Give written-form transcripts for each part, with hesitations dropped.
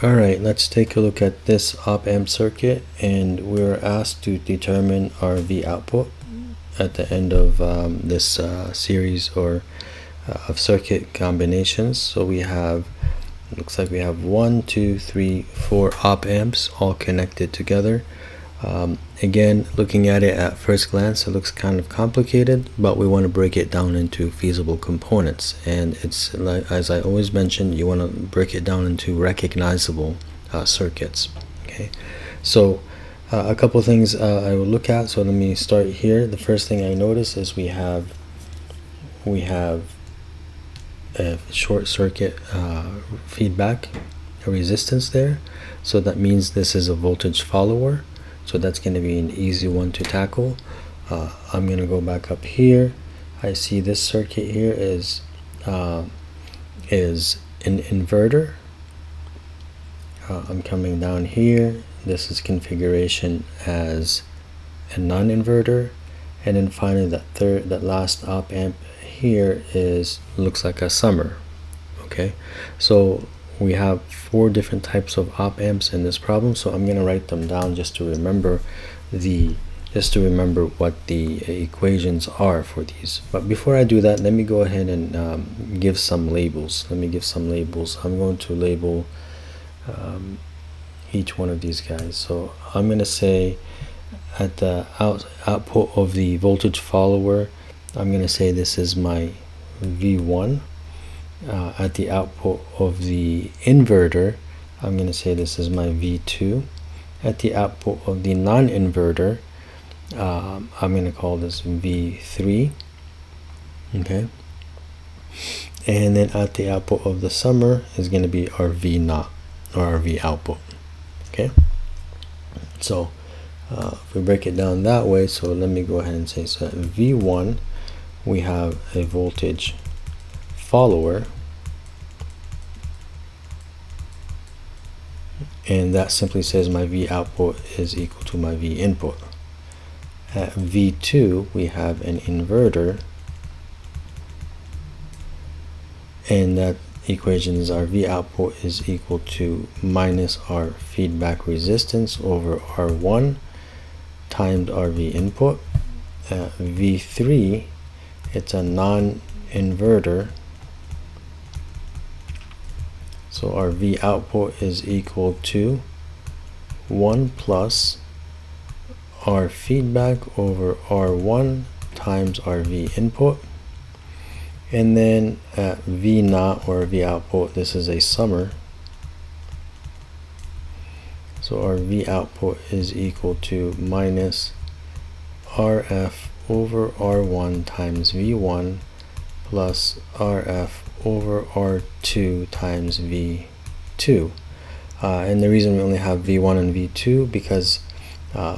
Alright, let's take a look at this op amp circuit, and we're asked to determine our V output at the end of this series or of circuit combinations. So we have, looks like we have 1, 2, 3, 4 op amps all connected together. Again, looking at it at first glance, it looks kind of complicated, but we want to break it down into feasible components. And it's like, as I always mention, you want to break it down into recognizable circuits. Okay, so a couple things I will look at. So let me start here. The first thing I notice is we have a short circuit feedback, a resistance there. So that means this is a voltage follower. So that's going to be an easy one to tackle. I'm going to go back up here. I see this circuit here is an inverter. I'm coming down here. This is configuration as a non-inverter, and then finally that last op amp here looks like a summer. Okay, so we have 4 different types of op amps in this problem, so I'm going to write them down just to remember what the equations are for these. But before I do that, let me go ahead and give some labels. I'm going to label each one of these guys. So I'm going to say at the output of the voltage follower, I'm going to say this is my V1. At the output of the inverter, I'm going to say this is my V2. At the output of the non-inverter, I'm going to call this V3. Okay, and then at the output of the summer is going to be our V0, or our V output. Okay, so if we break it down that way, so let me go ahead and say, so at V1 we have a voltage follower, and that simply says my V output is equal to my V input. At V2 we have an inverter, and that equation is our V output is equal to minus our feedback resistance over R1 times our V input. At V3 it's a non-inverter, so our V output is equal to 1 plus R feedback over R1 times our V input. And then at V0, or V output, this is a summer, so our V output is equal to minus RF over R1 times V1 plus RF over R2 times V2. And the reason we only have V1 and V2 because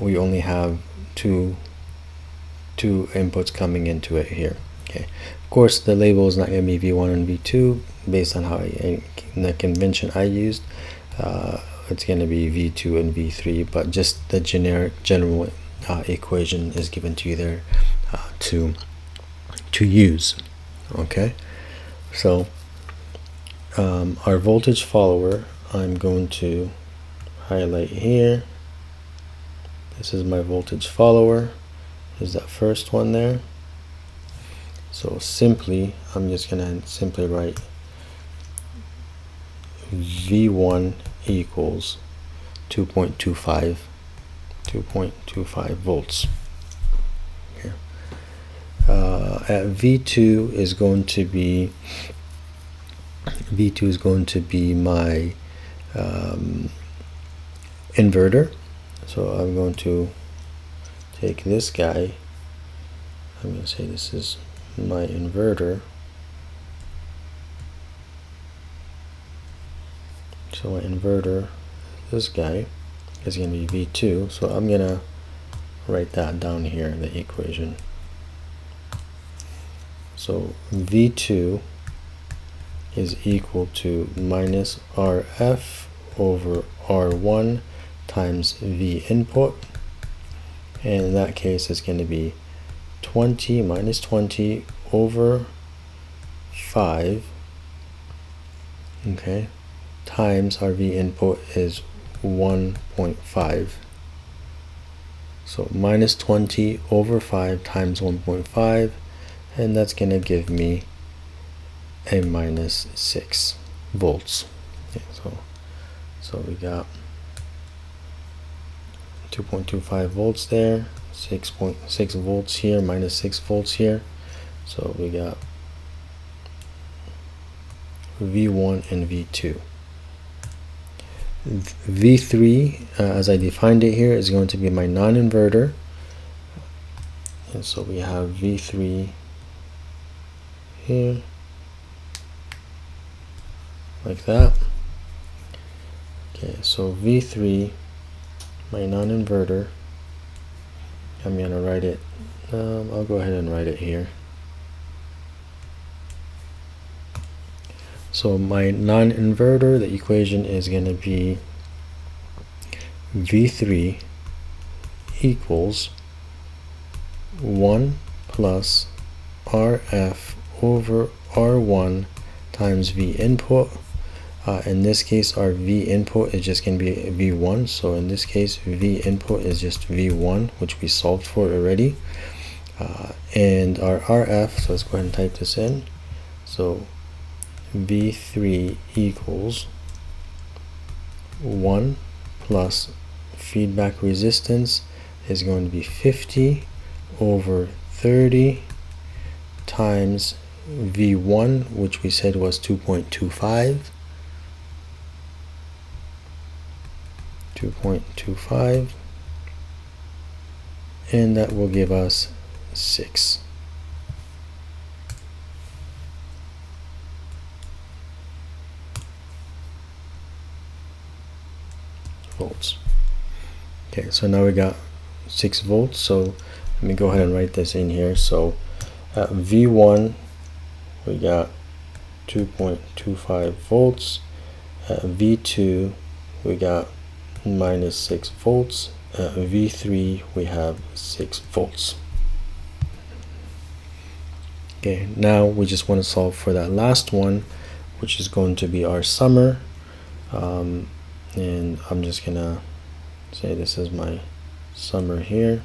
we only have two inputs coming into it here. Okay, of course the label is not going to be V1 and V2 based on how the convention I used. It's going to be V2 and V3, but just the general equation is given to you there to use. Okay, so our voltage follower, I'm going to highlight here. This is my voltage follower, is that first one there. So simply, I'm just going to simply write V1 equals 2.25 volts. Here. At V2 is going to be my inverter. So I'm going to take this guy. I'm going to say this is my inverter. So my inverter, this guy, is going to be V2. So I'm going to write that down here in the equation. So V2 is equal to minus RF over R1 times V input, and in that case it's going to be 20 minus 20 over 5, okay, times our V input is 1.5. So minus 20 over 5 times 1.5, and that's going to give me a minus 6 volts. Okay, so we got 2.25 volts there, 6.6 volts here, minus 6 volts here. So we got V1 and V2. V3, as I defined it here, is going to be my non-inverter. And so we have V3 here, like that. Okay, so V3, my non-inverter, I'm going to write it, I'll go ahead and write it here. So my non-inverter, the equation is going to be V3 equals 1 plus RF over R1 times V input. In this case, our V input is just going to be V1. So in this case, V input is just V1, which we solved for already. And our RF, so let's go ahead and type this in. So V3 equals 1 plus feedback resistance is going to be 50 over 30 times V1, which we said was 2.25. 2.25, and that will give us 6 volts. Okay, so now we got 6 volts. So let me go ahead and write this in here. So at V1 we got 2.25 volts. At V2 we got minus 6 volts. At V3 we have 6 volts. Okay, now we just want to solve for that last one, which is going to be our summer. And I'm just gonna say this is my summer here.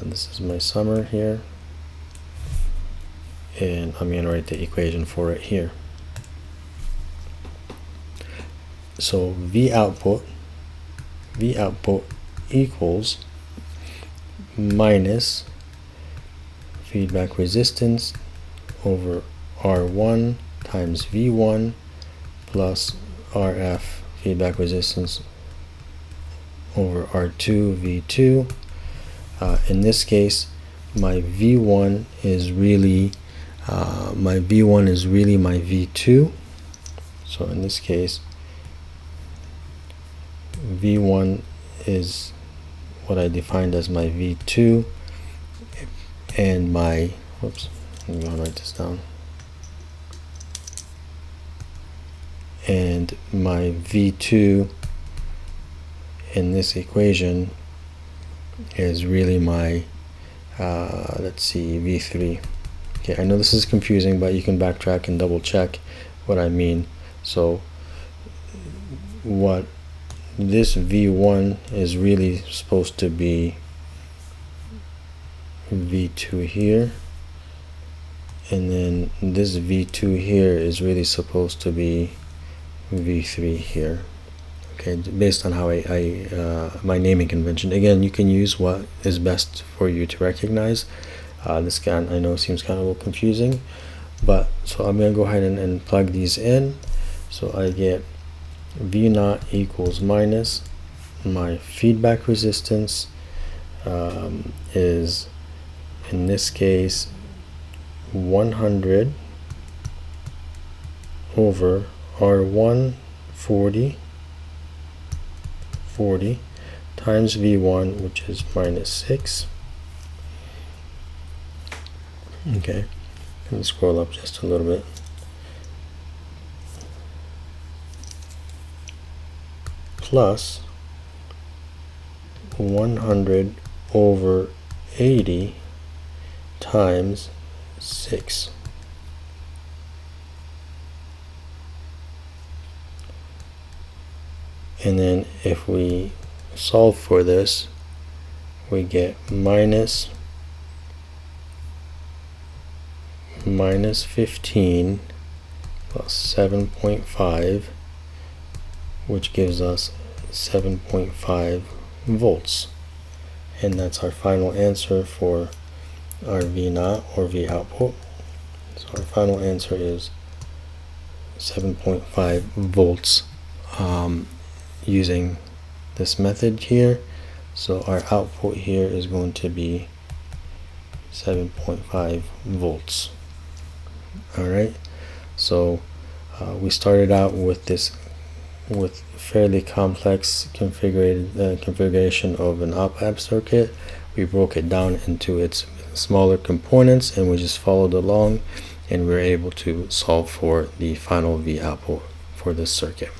This is my summer here, and I'm gonna write the equation for it here. So V output equals minus feedback resistance over R1 times V1 plus RF feedback resistance over R2 V2. In this case, my V1 is really my V2. So in this case, V1 is what I defined as my V2, and my I'm going to write this down. And my V2 in this equation is really my let's see, V3. Okay, I know this is confusing, but you can backtrack and double check what I mean. So what this V1 is really supposed to be V2 here, and then this V2 here is really supposed to be V3 here. Okay, based on how my naming convention. Again, you can use what is best for you to recognize. This can, I know, seems kind of a little confusing, but so I'm going to go ahead and plug these in. So I get V0 equals minus my feedback resistance is, in this case, 100 over R1 40 times V1, which is minus 6. Okay, let me scroll up just a little bit. Plus 100 over 80 times 6. And then if we solve for this, we get minus 15 plus 7.5, which gives us 7.5 volts. And that's our final answer for our V naught or V output. So our final answer is 7.5 volts using this method here. So our output here is going to be 7.5 volts. Alright, so we started out with fairly complex configuration of an op amp circuit. We broke it down into its smaller components and we just followed along, and we were able to solve for the final V output for this circuit.